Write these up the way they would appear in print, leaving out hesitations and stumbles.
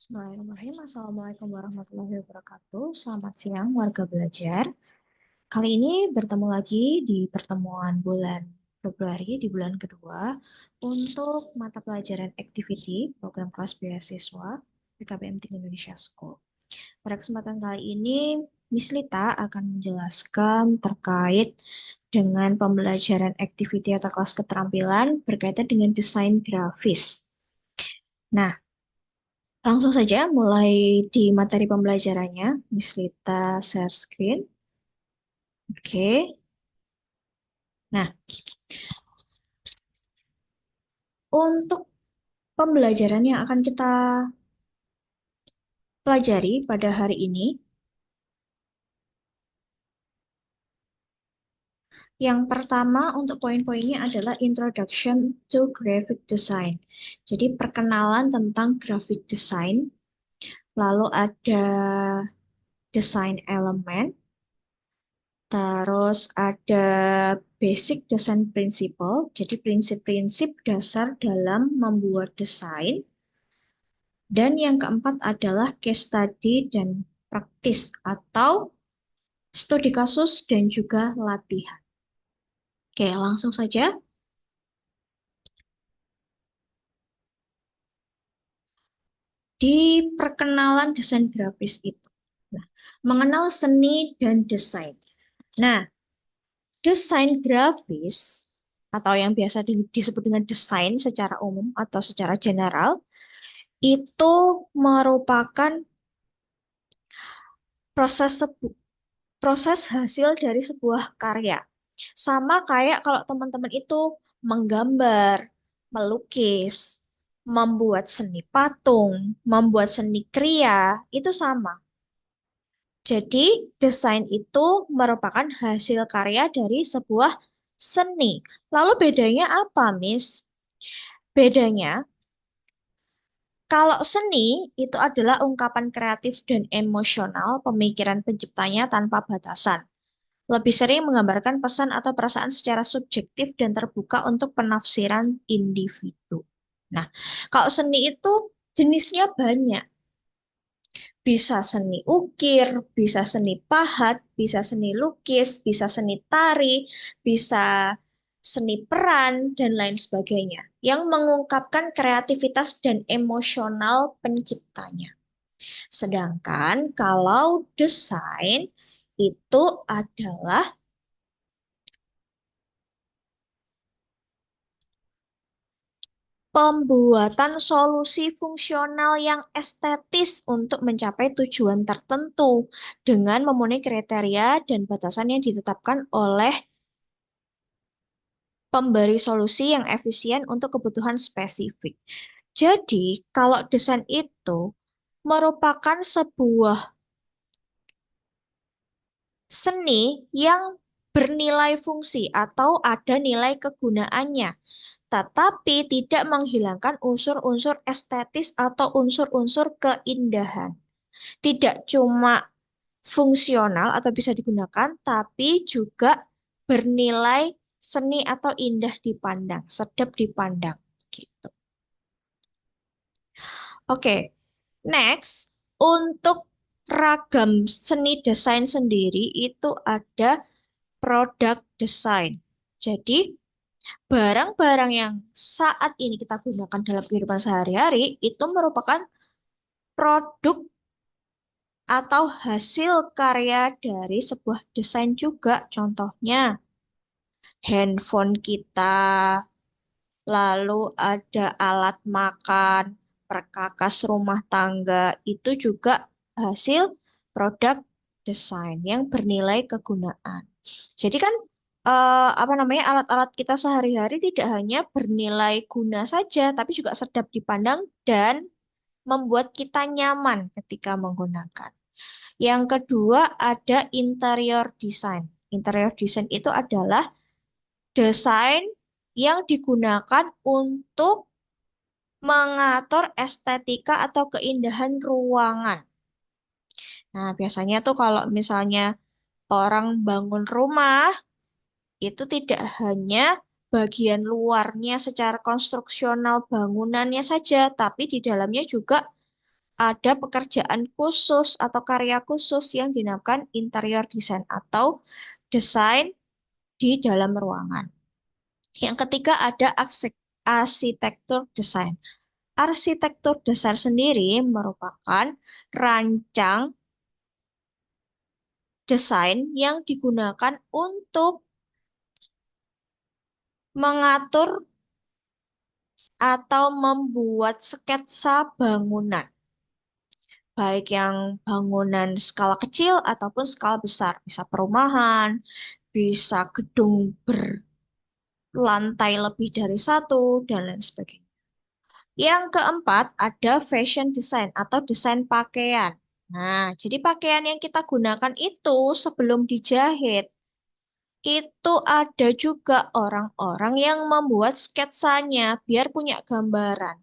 Bismillahirrahmanirrahim. Assalamualaikum warahmatullahi wabarakatuh. Selamat siang warga belajar. Kali ini bertemu lagi di pertemuan bulan Februari di bulan kedua untuk mata pelajaran activity program kelas beasiswa PKBM Tinggi Indonesia School. Pada kesempatan kali ini, Miss Lita akan menjelaskan terkait dengan pembelajaran activity atau kelas keterampilan berkaitan dengan desain grafis. Nah, langsung saja mulai di materi pembelajarannya. Miss Lita share screen. Oke. Nah, untuk pembelajaran yang akan kita pelajari pada hari ini, yang pertama untuk poin-poinnya adalah Introduction to Graphic Design. Jadi perkenalan tentang graphic design, lalu ada design element, terus ada basic design principle, jadi prinsip-prinsip dasar dalam membuat desain. Dan yang keempat adalah case study dan praktis atau studi kasus dan juga latihan. Oke, langsung saja. Di perkenalan desain grafis itu. Nah, mengenal seni dan desain. Nah, desain grafis atau yang biasa disebut dengan desain secara umum atau secara general itu merupakan proses proses hasil dari sebuah karya. Sama kayak kalau teman-teman itu menggambar, melukis, membuat seni patung, membuat seni kriya, itu sama. Jadi, desain itu merupakan hasil karya dari sebuah seni. Lalu bedanya apa, Miss? Bedanya, kalau seni itu adalah ungkapan kreatif dan emosional pemikiran penciptanya tanpa batasan. Lebih sering menggambarkan pesan atau perasaan secara subjektif dan terbuka untuk penafsiran individu. Nah, kalau seni itu jenisnya banyak. Bisa seni ukir, bisa seni pahat, bisa seni lukis, bisa seni tari, bisa seni peran, dan lain sebagainya. Yang mengungkapkan kreativitas dan emosional penciptanya. Sedangkan kalau desain itu adalah pembuatan solusi fungsional yang estetis untuk mencapai tujuan tertentu dengan memenuhi kriteria dan batasan yang ditetapkan oleh pemberi solusi yang efisien untuk kebutuhan spesifik. Jadi, kalau desain itu merupakan sebuah seni yang bernilai fungsi atau ada nilai kegunaannya, tetapi tidak menghilangkan unsur-unsur estetis atau unsur-unsur keindahan. Tidak cuma fungsional atau bisa digunakan, tapi juga bernilai seni atau indah dipandang, sedap dipandang gitu. Oke, next untuk ragam seni desain sendiri itu ada product design. Jadi barang-barang yang saat ini kita gunakan dalam kehidupan sehari-hari itu merupakan produk atau hasil karya dari sebuah desain juga. Contohnya, handphone kita, lalu ada alat makan, perkakas rumah tangga, itu juga hasil produk desain yang bernilai kegunaan. Jadi kan apa namanya alat-alat kita sehari-hari tidak hanya bernilai guna saja, tapi juga sedap dipandang dan membuat kita nyaman ketika menggunakan. Yang kedua ada interior design. Interior design itu adalah desain yang digunakan untuk mengatur estetika atau keindahan ruangan. Nah, biasanya tuh kalau misalnya orang bangun rumah, itu tidak hanya bagian luarnya secara konstruksional bangunannya saja, tapi di dalamnya juga ada pekerjaan khusus atau karya khusus yang dinamakan interior design atau desain di dalam ruangan. Yang ketiga ada arsitektur desain. Arsitektur desain sendiri merupakan rancang desain yang digunakan untuk mengatur atau membuat sketsa bangunan, baik yang bangunan skala kecil ataupun skala besar, bisa perumahan, bisa gedung berlantai lebih dari satu, dan lain sebagainya. Yang keempat ada fashion design atau desain pakaian. Nah, jadi pakaian yang kita gunakan itu sebelum dijahit, itu ada juga orang-orang yang membuat sketsanya biar punya gambaran.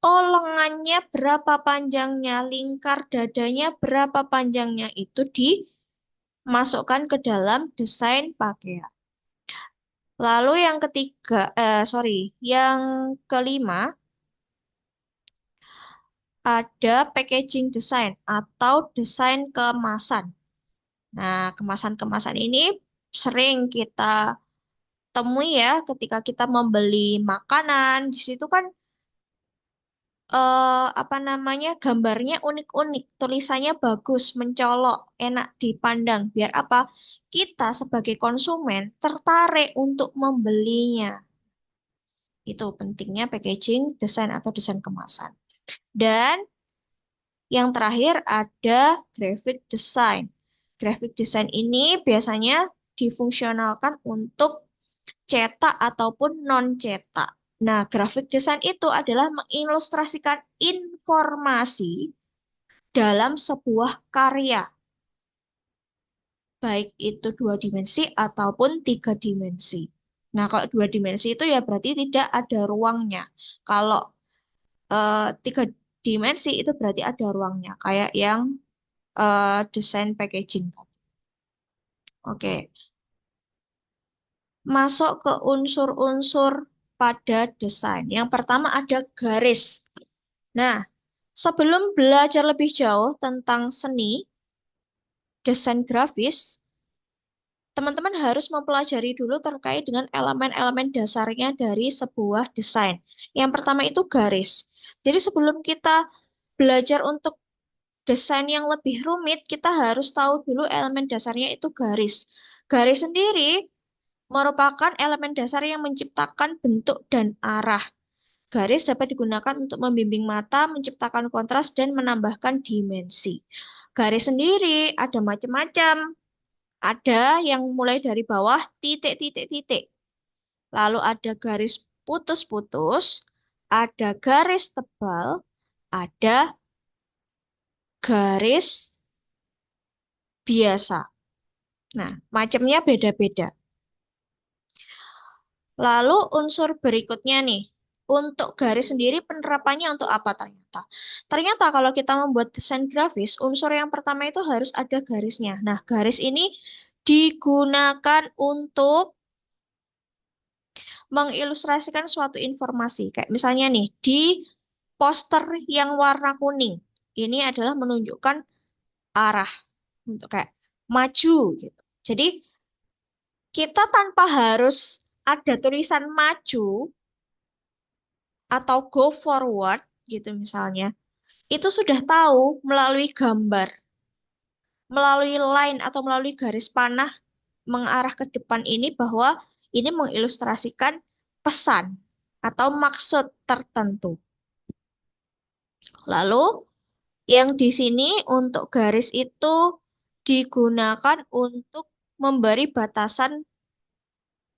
Oh, lengannya berapa panjangnya, lingkar dadanya berapa panjangnya, itu dimasukkan ke dalam desain pakaian. Lalu yang ketiga, yang kelima ada packaging design atau desain kemasan. Nah, kemasan-kemasan ini sering kita temui ya ketika kita membeli makanan. Di situ kan apa namanya gambarnya unik-unik, tulisannya bagus, mencolok, enak dipandang. Biar apa? Kita sebagai konsumen tertarik untuk membelinya. Itu pentingnya packaging, desain atau desain kemasan. Dan yang terakhir ada graphic design. Graphic design ini biasanya difungsionalkan untuk cetak ataupun non-cetak. Nah, graphic design itu adalah mengilustrasikan informasi dalam sebuah karya, baik itu dua dimensi ataupun tiga dimensi. Nah, kalau dua dimensi itu ya berarti tidak ada ruangnya. Kalau tiga dimensi itu berarti ada ruangnya, kayak yang desain packaging. Oke, masuk ke unsur-unsur pada desain. Yang pertama ada garis. Nah, sebelum belajar lebih jauh tentang seni, desain grafis, teman-teman harus mempelajari dulu terkait dengan elemen-elemen dasarnya dari sebuah desain. Yang pertama itu garis. Jadi sebelum kita belajar untuk desain yang lebih rumit, kita harus tahu dulu elemen dasarnya itu garis. Garis sendiri merupakan elemen dasar yang menciptakan bentuk dan arah. Garis dapat digunakan untuk membimbing mata, menciptakan kontras, dan menambahkan dimensi. Garis sendiri ada macam-macam. Ada yang mulai dari bawah, titik-titik-titik. Lalu ada garis putus-putus, ada garis tebal, ada garis biasa. Nah, macamnya beda-beda. Lalu unsur berikutnya nih, untuk garis sendiri penerapannya untuk apa ternyata? Ternyata kalau kita membuat desain grafis, unsur yang pertama itu harus ada garisnya. Nah, garis ini digunakan untuk mengilustrasikan suatu informasi. Kayak misalnya nih, di poster yang warna kuning, ini adalah menunjukkan arah untuk kayak maju gitu. Jadi kita tanpa harus ada tulisan maju atau go forward gitu misalnya, itu sudah tahu melalui gambar, melalui line atau melalui garis panah mengarah ke depan ini bahwa ini mengilustrasikan pesan atau maksud tertentu. Lalu yang di sini untuk garis itu digunakan untuk memberi batasan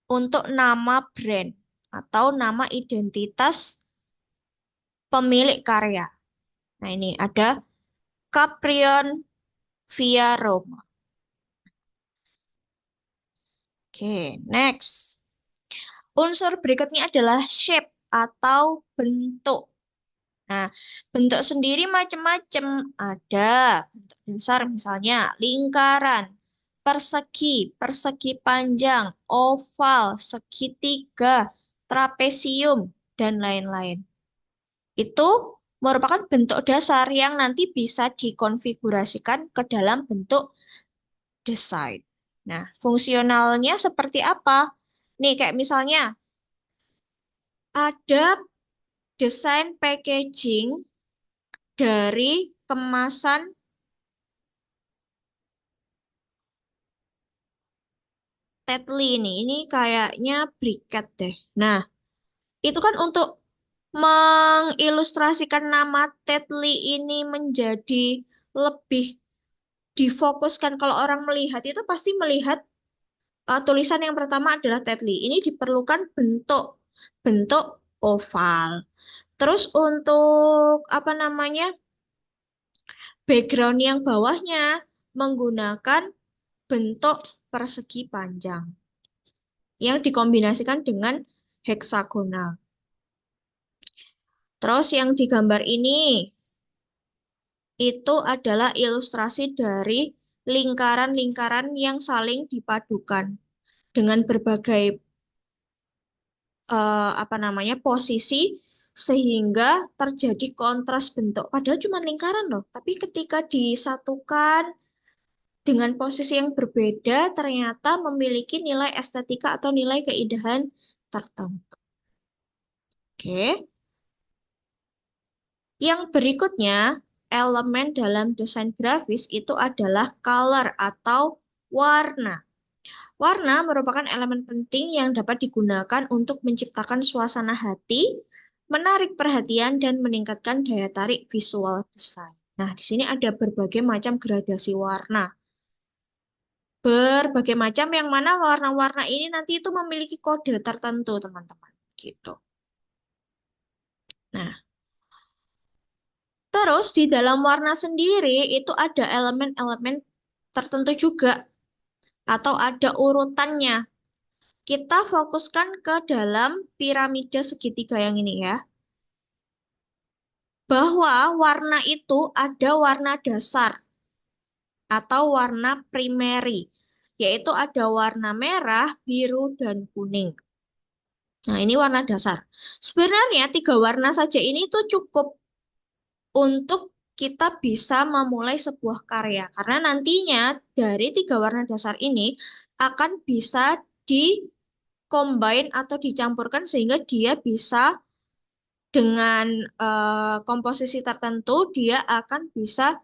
untuk nama brand atau nama identitas pemilik karya. Nah, ini ada Caprion Via Roma. Oke, next. Unsur berikutnya adalah shape atau bentuk. Nah, bentuk sendiri macam-macam. Ada bentuk dasar misalnya lingkaran, persegi, persegi panjang, oval, segitiga, trapesium, dan lain-lain. Itu merupakan bentuk dasar yang nanti bisa dikonfigurasikan ke dalam bentuk desain. Nah, fungsionalnya seperti apa? Nih, kayak misalnya ada desain packaging dari kemasan Tetli nih. Ini kayaknya briket deh. Nah, itu kan untuk mengilustrasikan nama Tetli ini menjadi lebih difokuskan. Kalau orang melihat itu pasti melihat tulisan yang pertama adalah Tetli. Ini diperlukan bentuk bentuk oval. Terus untuk apa namanya background yang bawahnya menggunakan bentuk persegi panjang yang dikombinasikan dengan heksagonal. Terus yang digambar ini itu adalah ilustrasi dari lingkaran-lingkaran yang saling dipadukan dengan berbagai apa namanya posisi sehingga terjadi kontras bentuk. Padahal cuma lingkaran loh, tapi ketika disatukan dengan posisi yang berbeda ternyata memiliki nilai estetika atau nilai keindahan tertentu. Oke. Yang berikutnya, elemen dalam desain grafis itu adalah color atau warna. Warna merupakan elemen penting yang dapat digunakan untuk menciptakan suasana hati, menarik perhatian, dan meningkatkan daya tarik visual desain. Nah, di sini ada berbagai macam gradasi warna. Berbagai macam yang mana warna-warna ini nanti itu memiliki kode tertentu, teman-teman. Gitu. Nah, terus di dalam warna sendiri itu ada elemen-elemen tertentu juga atau ada urutannya. Kita fokuskan ke dalam piramida segitiga yang ini ya. Bahwa warna itu ada warna dasar atau warna primary, yaitu ada warna merah, biru, dan kuning. Nah, ini warna dasar. Sebenarnya tiga warna saja ini tuh cukup untuk kita bisa memulai sebuah karya. Karena nantinya dari tiga warna dasar ini akan bisa di-combine atau dicampurkan sehingga dia bisa dengan komposisi tertentu dia akan bisa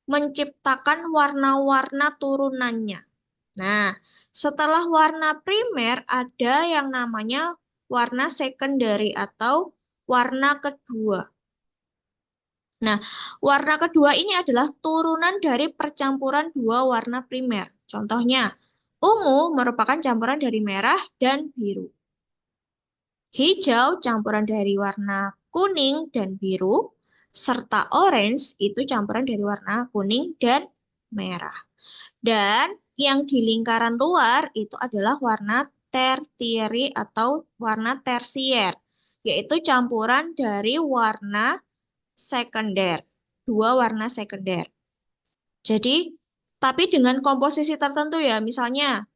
menciptakan warna-warna turunannya. Nah, setelah warna primer ada yang namanya warna secondary atau warna kedua. Nah, warna kedua ini adalah turunan dari percampuran dua warna primer. Contohnya, ungu merupakan campuran dari merah dan biru. Hijau campuran dari warna kuning dan biru, serta orange itu campuran dari warna kuning dan merah. Dan yang di lingkaran luar itu adalah warna tertiary atau warna tersier, yaitu campuran dari warna sekunder, dua warna sekunder. Jadi, tapi dengan komposisi tertentu ya, misalnya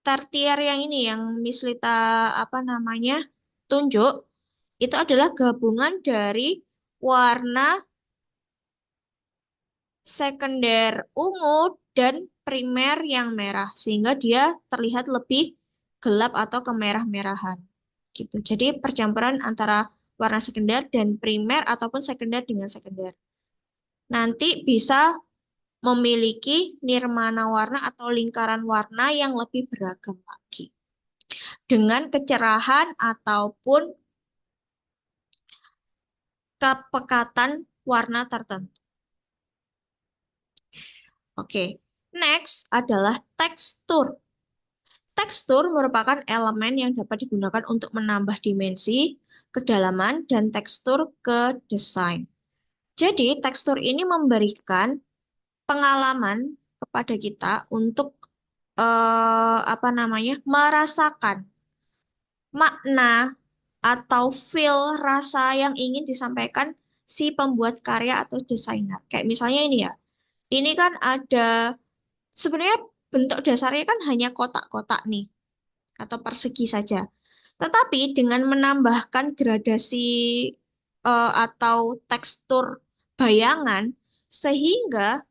tertier yang ini yang Miss Lita apa namanya tunjuk itu adalah gabungan dari warna sekunder ungu dan primer yang merah sehingga dia terlihat lebih gelap atau kemerah-merahan gitu. Jadi percampuran antara warna sekunder dan primer ataupun sekunder dengan sekunder. Nanti bisa memiliki nirmana warna atau lingkaran warna yang lebih beragam lagi dengan kecerahan ataupun kepekatan warna tertentu. Oke, next adalah tekstur. Tekstur merupakan elemen yang dapat digunakan untuk menambah dimensi, kedalaman, dan tekstur ke desain. Jadi, tekstur ini memberikan pengalaman kepada kita untuk apa namanya merasakan makna atau feel rasa yang ingin disampaikan si pembuat karya atau desainer. Kayak misalnya ini ya, ini kan ada sebenarnya bentuk dasarnya kan hanya kotak-kotak nih atau persegi saja. Tetapi dengan menambahkan gradasi atau tekstur bayangan sehingga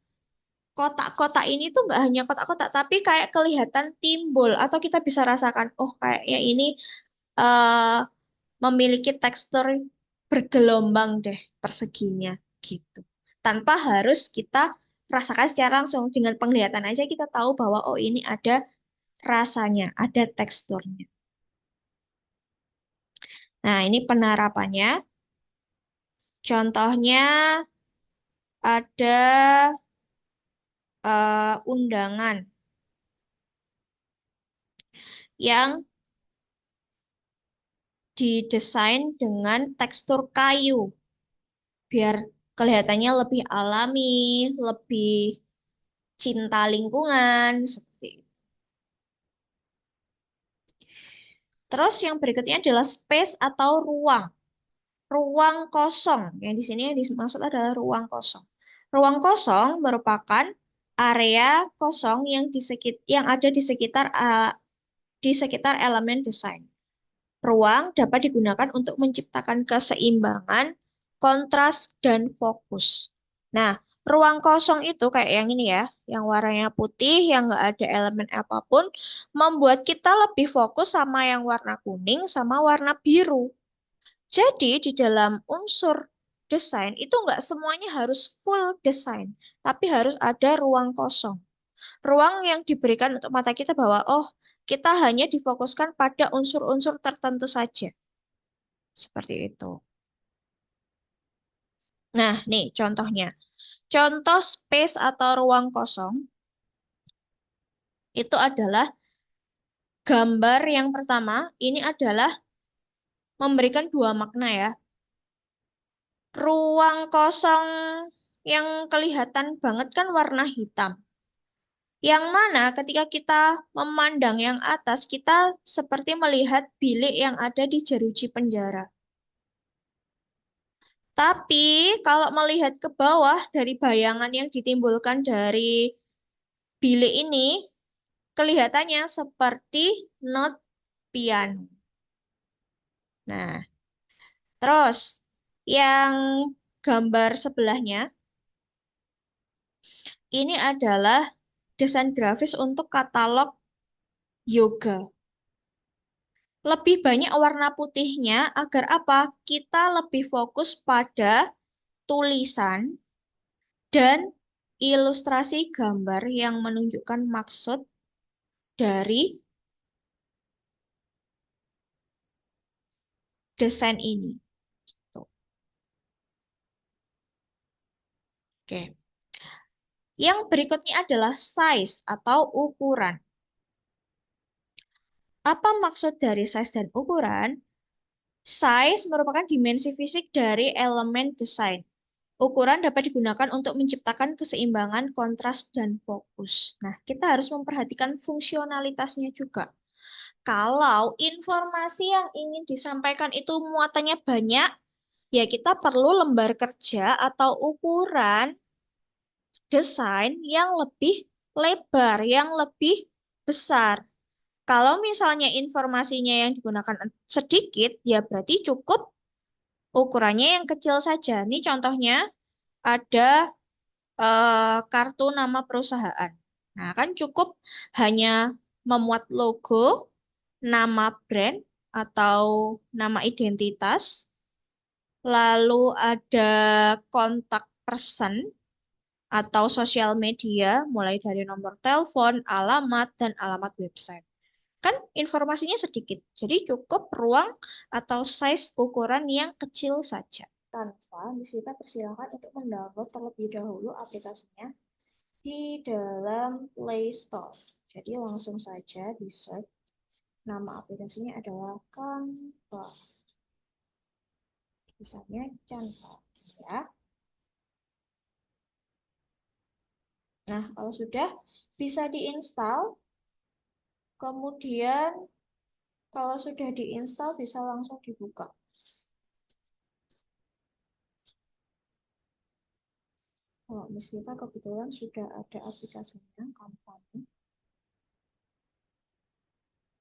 kotak-kotak ini tuh nggak hanya kotak-kotak tapi kayak kelihatan timbul atau kita bisa rasakan oh kayaknya ini eh, memiliki tekstur bergelombang deh perseginya gitu. Tanpa harus kita rasakan secara langsung dengan penglihatan aja kita tahu bahwa oh ini ada rasanya, ada teksturnya. Nah, ini penerapannya. Contohnya ada undangan yang didesain dengan tekstur kayu biar kelihatannya lebih alami, lebih cinta lingkungan seperti itu. Terus yang berikutnya adalah space atau ruang. Ruang kosong. Yang di sini yang dimaksud adalah ruang kosong. Ruang kosong merupakan area kosong yang ada di sekitar elemen desain. Ruang dapat digunakan untuk menciptakan keseimbangan, kontras, dan fokus. Nah, ruang kosong itu kayak yang ini ya, yang warnanya putih, yang nggak ada elemen apapun, membuat kita lebih fokus sama yang warna kuning sama warna biru. Jadi di dalam unsur desain itu nggak semuanya harus full desain, tapi harus ada ruang kosong. Ruang yang diberikan untuk mata kita bahwa, oh, kita hanya difokuskan pada unsur-unsur tertentu saja. Seperti itu. Nah, nih contohnya. Contoh space atau ruang kosong itu adalah gambar yang pertama. Ini adalah memberikan dua makna ya. Ruang kosong yang kelihatan banget kan warna hitam. Yang mana ketika kita memandang yang atas, kita seperti melihat bilik yang ada di jeruji penjara. Tapi kalau melihat ke bawah dari bayangan yang ditimbulkan dari bilik ini, kelihatannya seperti not piano. Nah, terus yang gambar sebelahnya ini adalah desain grafis untuk katalog yoga. Lebih banyak warna putihnya agar apa? Kita lebih fokus pada tulisan dan ilustrasi gambar yang menunjukkan maksud dari desain ini. Tuh. Oke. Yang berikutnya adalah size atau ukuran. Apa maksud dari size dan ukuran? Size merupakan dimensi fisik dari elemen desain. Ukuran dapat digunakan untuk menciptakan keseimbangan, kontras, dan fokus. Nah, kita harus memperhatikan fungsionalitasnya juga. Kalau informasi yang ingin disampaikan itu muatannya banyak, ya kita perlu lembar kerja atau ukuran desain yang lebih lebar, yang lebih besar. Kalau misalnya informasinya yang digunakan sedikit, ya berarti cukup ukurannya yang kecil saja. Ini contohnya ada kartu nama perusahaan. Nah, kan cukup hanya memuat logo, nama brand, atau nama identitas, lalu ada kontak person atau sosial media, mulai dari nomor telepon, alamat, dan alamat website. Kan informasinya sedikit, jadi cukup ruang atau size ukuran yang kecil saja. Tanpa kita persilakan untuk mendownload terlebih dahulu aplikasinya di dalam Play Store. Jadi langsung saja di search. Nama aplikasinya adalah Canva. Misalnya Canva. Ya. Nah, kalau sudah bisa diinstal. Kemudian kalau sudah diinstal bisa langsung dibuka. Kalau Miss kita kebetulan sudah ada aplikasinya, Canva.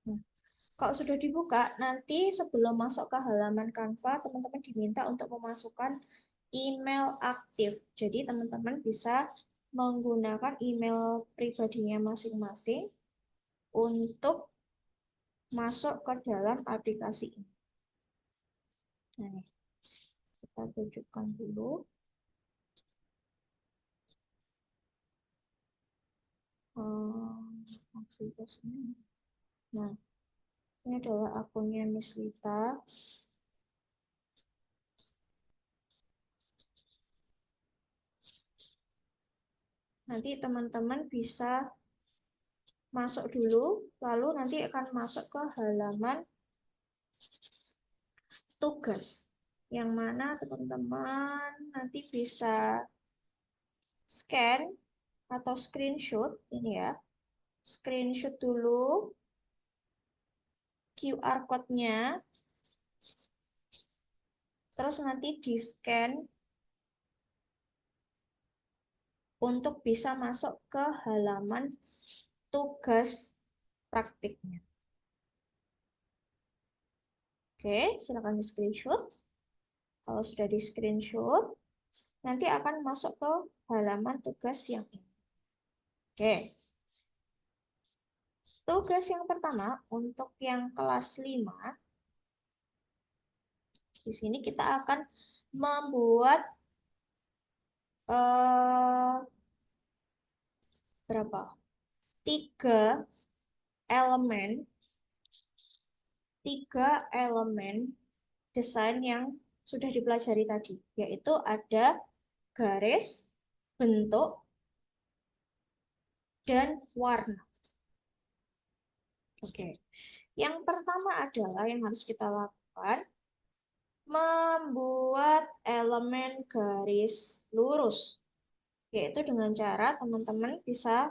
Nah, Kalau sudah dibuka, nanti sebelum masuk ke halaman Canva, teman-teman diminta untuk memasukkan email aktif. Jadi teman-teman bisa menggunakan email pribadinya masing-masing untuk masuk ke dalam aplikasi ini. Nah, nih, kita tunjukkan dulu. Aplikasinya. Nah, ini adalah akunnya Miss Lita. Nanti teman-teman bisa masuk dulu, lalu nanti akan masuk ke halaman tugas. Yang mana teman-teman nanti bisa scan atau screenshot ini ya. Screenshot dulu QR code-nya, terus nanti di-scan untuk bisa masuk ke halaman tugas praktiknya. Oke, silakan di-screenshot. Kalau sudah di-screenshot, nanti akan masuk ke halaman tugas yang ini. Oke. Tugas yang pertama untuk yang kelas 5, di sini kita akan membuat berapa? 3 elemen, 3 elemen desain yang sudah dipelajari tadi, yaitu ada garis, bentuk, dan warna. Oke. Yang pertama adalah yang harus kita lakukan membuat elemen garis lurus, yaitu dengan cara teman-teman bisa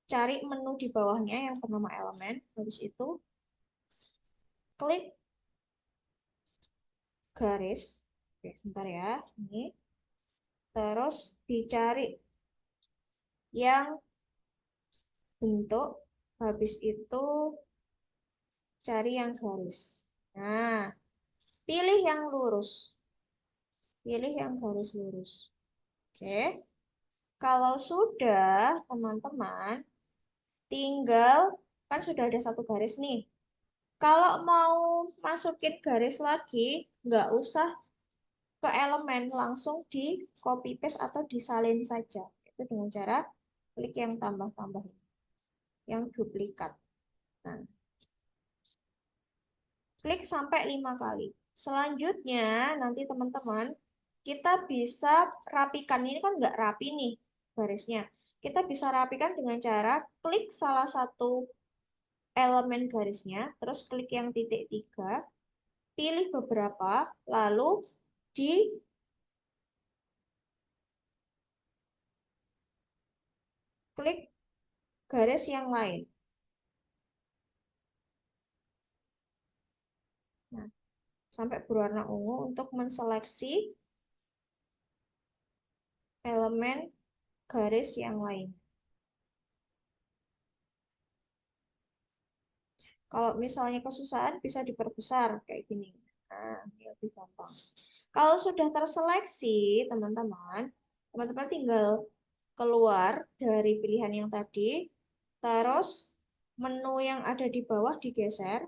cari menu di bawahnya yang bernama elemen, habis itu klik garis. Oke, sebentar ya, ini. Terus dicari yang bentuk, habis itu cari yang garis. Nah, pilih yang lurus. Pilih yang garis lurus. Oke. Kalau sudah, teman-teman, tinggal, kan sudah ada satu garis nih. Kalau mau masukin garis lagi, nggak usah ke elemen, langsung di copy paste atau disalin saja. Itu dengan cara klik yang tambah-tambah, yang duplikat. Nah, klik sampai 5 kali. Selanjutnya, nanti teman-teman, kita bisa rapikan. Ini kan nggak rapi nih garisnya. Kita bisa rapikan dengan cara klik salah satu elemen garisnya, terus klik yang titik 3, pilih beberapa, lalu diklik garis yang lain. Nah, sampai berwarna ungu untuk menseleksi elemen garis yang lain. Kalau misalnya kesusahan bisa diperbesar kayak gini. Nah, ini lebih gampang. Kalau sudah terseleksi, teman-teman tinggal keluar dari pilihan yang tadi, terus menu yang ada di bawah digeser,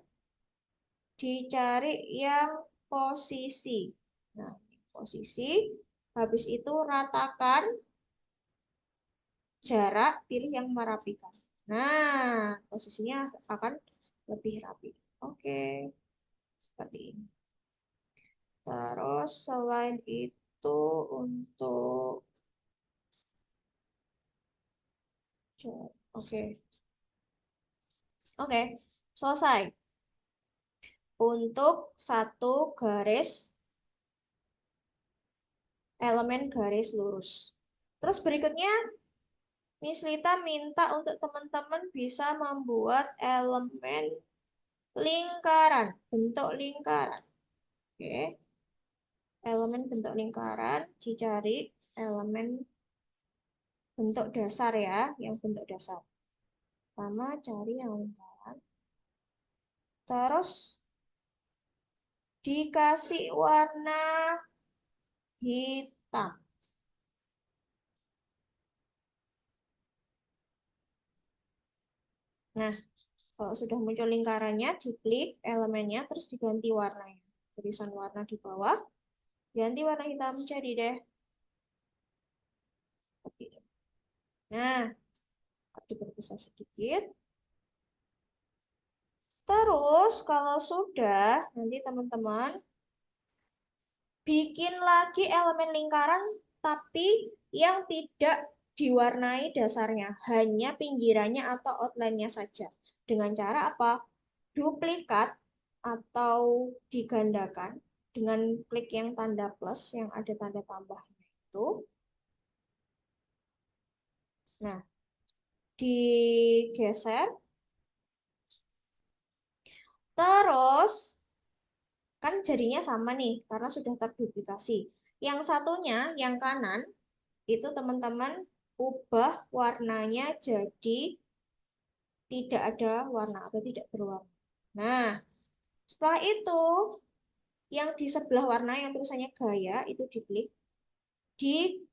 dicari yang posisi. Nah, posisi, habis itu ratakan jarak, pilih yang merapikan. Nah, posisinya akan lebih rapi. Oke, seperti ini. Terus selain itu untuk oke. Oke, selesai. Untuk satu garis elemen garis lurus. Terus berikutnya Miss Lita minta untuk teman-teman bisa membuat elemen lingkaran, bentuk lingkaran. Oke. Elemen bentuk lingkaran dicari elemen bentuk dasar ya, yang bentuk dasar. Pertama cari yang lingkaran. Terus dikasih warna hitam. Nah, kalau sudah muncul lingkarannya, diklik elemennya, terus diganti warnanya. Tulisan warna di bawah, ganti warna hitam, jadi deh. Nah, diperbesar sedikit. Terus, kalau sudah, nanti teman-teman bikin lagi elemen lingkaran, tapi yang tidak diwarnai dasarnya, hanya pinggirannya atau outline-nya saja. Dengan cara apa? Duplikat atau digandakan dengan klik yang tanda plus, yang ada tanda tambahnya itu. Nah, digeser. Terus, kan jadinya sama nih, karena sudah terduplikasi. Yang satunya, yang kanan, itu teman-teman ubah warnanya jadi tidak ada warna atau tidak berwarna. Nah, setelah itu yang di sebelah warna yang tulisannya gaya itu diklik, dipilih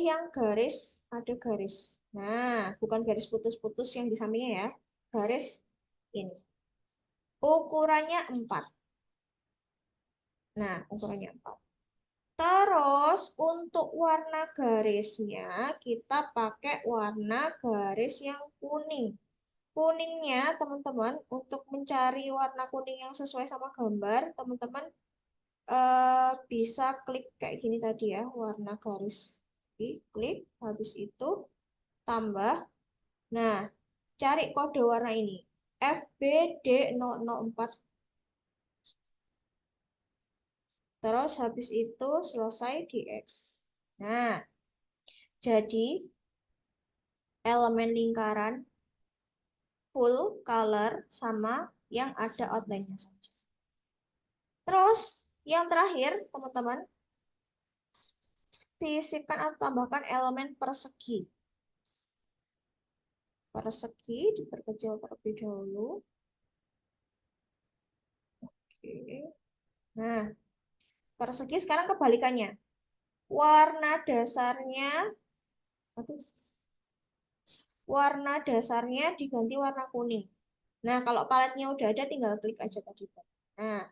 yang garis, ada garis. Nah, bukan garis putus-putus yang di sampingnya ya. Garis ini. Ukurannya 4. Nah, ukurannya 4. Terus untuk warna garisnya kita pakai warna garis yang kuning. Kuningnya teman-teman untuk mencari warna kuning yang sesuai sama gambar, teman-teman bisa klik kayak gini tadi ya, warna garis. Klik, habis itu tambah. Nah, cari kode warna ini. FBD004. Terus habis itu selesai di X. Nah, jadi elemen lingkaran full color sama yang ada outline-nya saja. Terus yang terakhir, teman-teman, sisipkan atau tambahkan elemen persegi. Persegi diperkecil terlebih dahulu. Oke. Nah, persegi sekarang kebalikannya. Warna dasarnya, aduh, warna dasarnya diganti warna kuning. Nah, kalau paletnya udah ada, tinggal klik aja tadi. Nah,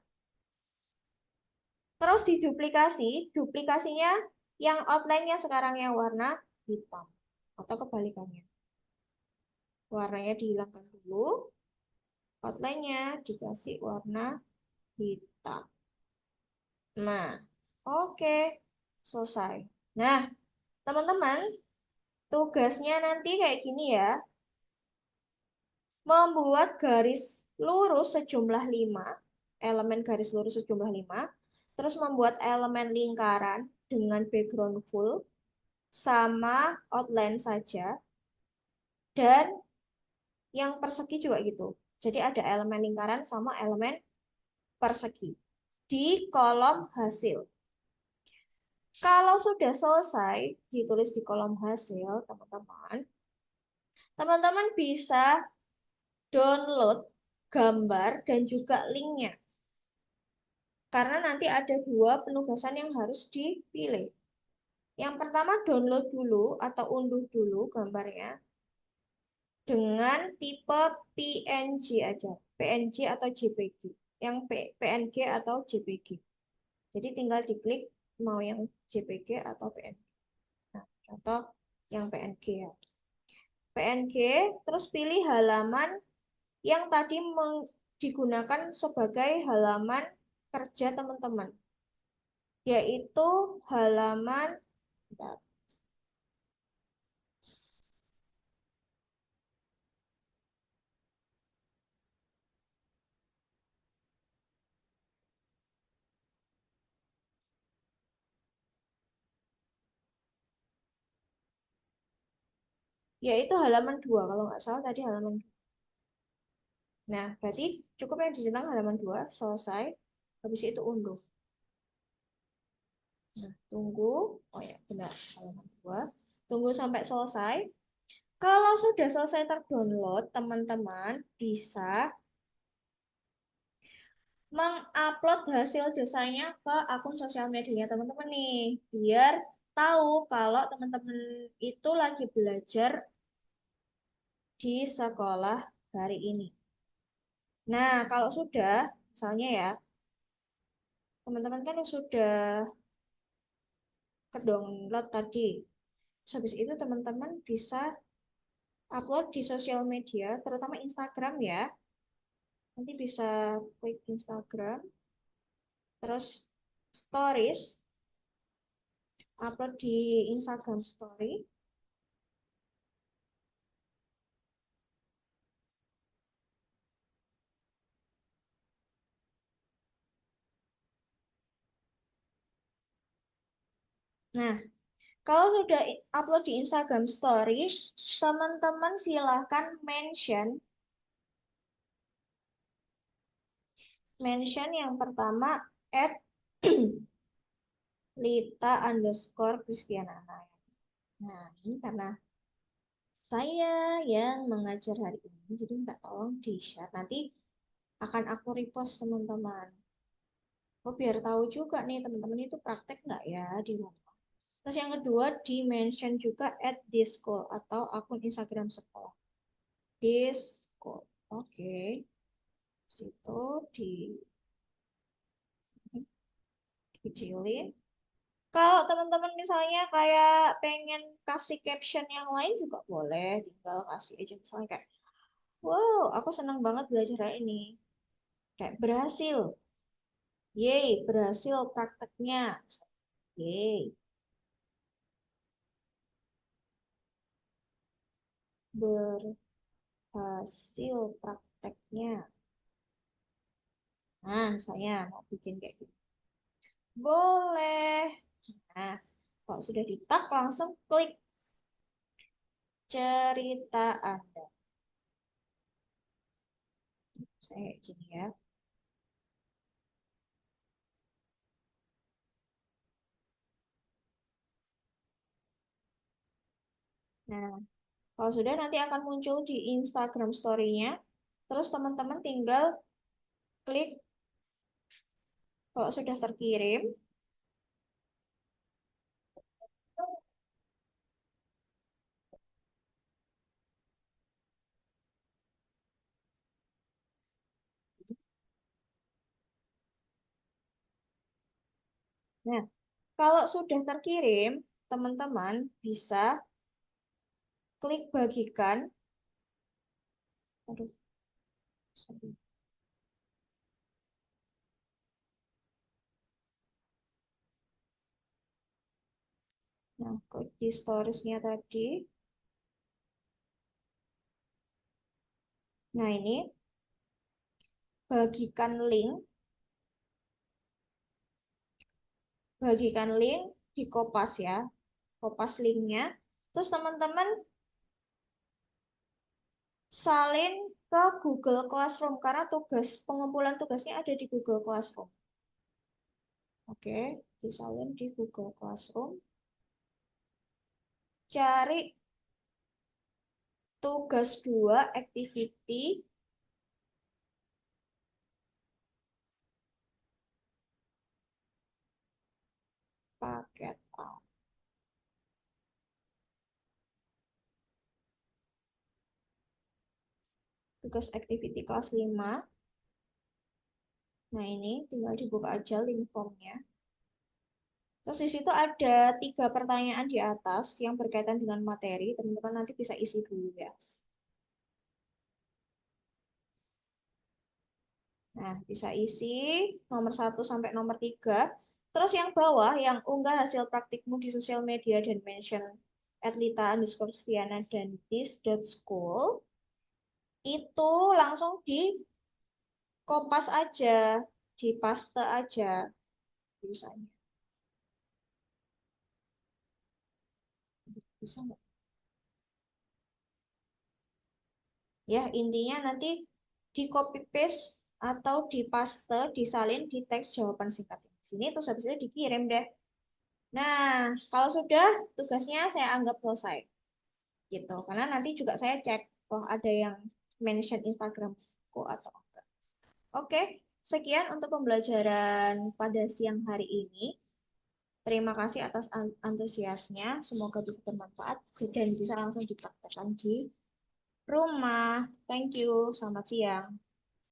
terus diduplikasi, duplikasinya yang outline-nya sekarang yang warna hitam. Atau kebalikannya. Warnanya dihilangkan dulu, outline-nya dikasih warna hitam. Nah, oke, selesai. Nah, teman-teman, tugasnya nanti kayak gini ya. Membuat garis lurus sejumlah 5, elemen garis lurus sejumlah 5, terus membuat elemen lingkaran dengan background full, sama outline saja, dan yang persegi juga gitu. Jadi ada elemen lingkaran sama elemen persegi di kolom hasil. Kalau sudah selesai ditulis di kolom hasil, teman-teman, teman-teman bisa download gambar dan juga linknya. Karena nanti ada 2 penugasan yang harus dipilih. Yang pertama download dulu atau unduh dulu gambarnya dengan tipe PNG aja. PNG atau JPG. Yang PNG atau JPG. Jadi tinggal diklik mau yang JPG atau PNG. Nah, contoh yang PNG ya. PNG, terus pilih halaman yang tadi digunakan sebagai halaman kerja teman-teman. Yaitu halaman, bentar, yaitu halaman 2 kalau nggak salah tadi halaman 2. Nah, berarti cukup yang dicentang halaman 2 selesai. Habis itu unduh. Nah, tunggu. Oh ya, benar, halaman 2. Tunggu sampai selesai. Kalau sudah selesai terdownload, teman-teman bisa mengupload hasil desainnya ke akun sosial media teman-teman nih, biar tahu kalau teman-teman itu lagi belajar di sekolah hari ini. Nah, kalau sudah, misalnya ya, teman-teman kan sudah ke-download tadi. Terus habis itu teman-teman bisa upload di sosial media, terutama Instagram ya. Nanti bisa klik Instagram, terus stories, upload di Instagram story. Nah, kalau sudah upload di Instagram story, teman-teman silahkan mention yang pertama at Lita underscore Kristianana. Nah, ini karena saya yang mengajar hari ini, jadi minta tolong di-share. Nanti akan aku repost teman-teman. Oh, biar tahu juga nih teman-teman itu praktek nggak ya di rumah. Terus yang kedua, di-mention juga at Discord atau akun Instagram sekolah. Discord. Oke, situ dikecilin. Kalau teman-teman misalnya kayak pengen kasih caption yang lain juga boleh, tinggal kasih aja misalnya kayak, wow, aku senang banget belajar hari ini. Kayak berhasil, yeay, berhasil prakteknya, yeay, berhasil prakteknya. Nah, misalnya mau bikin kayak gitu. Boleh. Nah, kalau sudah di tag langsung klik cerita Anda. Saya kayak gini ya. Nah, kalau sudah nanti akan muncul di Instagram story-nya. Terus teman-teman tinggal klik kalau sudah terkirim. Nah, kalau sudah terkirim, teman-teman bisa klik bagikan. Aduh, sorry. Nah, klik di storiesnya tadi. Nah, ini bagikan link, bagikan link di Kopas ya, Kopas linknya. Terus teman-teman salin ke Google Classroom karena tugas pengumpulan tugasnya ada di Google Classroom. Oke, disalin di Google Classroom. Cari tugas 2 activity paket A. Tugas activity kelas 5. Nah, ini tinggal dibuka aja link formnya. Terus di situ ada 3 pertanyaan di atas yang berkaitan dengan materi. Teman-teman nanti bisa isi dulu ya. Nah, bisa isi nomor 1 sampai nomor 3. Terus yang bawah, yang unggah hasil praktikmu di sosial media dan mention @lita_stiana dan this.school, itu langsung di kopas aja, di paste aja tulisannya. Bisa nggak? Ya, intinya nanti di copy paste atau di paste, disalin di teks jawaban singkat di sini, terus habis itu dikirim deh. Nah, kalau sudah, tugasnya saya anggap selesai. Gitu. Karena nanti juga saya cek, oh ada yang mention Instagramku atau enggak. Oke, Sekian untuk pembelajaran pada siang hari ini. Terima kasih atas antusiasnya. Semoga bisa bermanfaat dan bisa langsung dipraktekkan di rumah. Thank you. Selamat siang.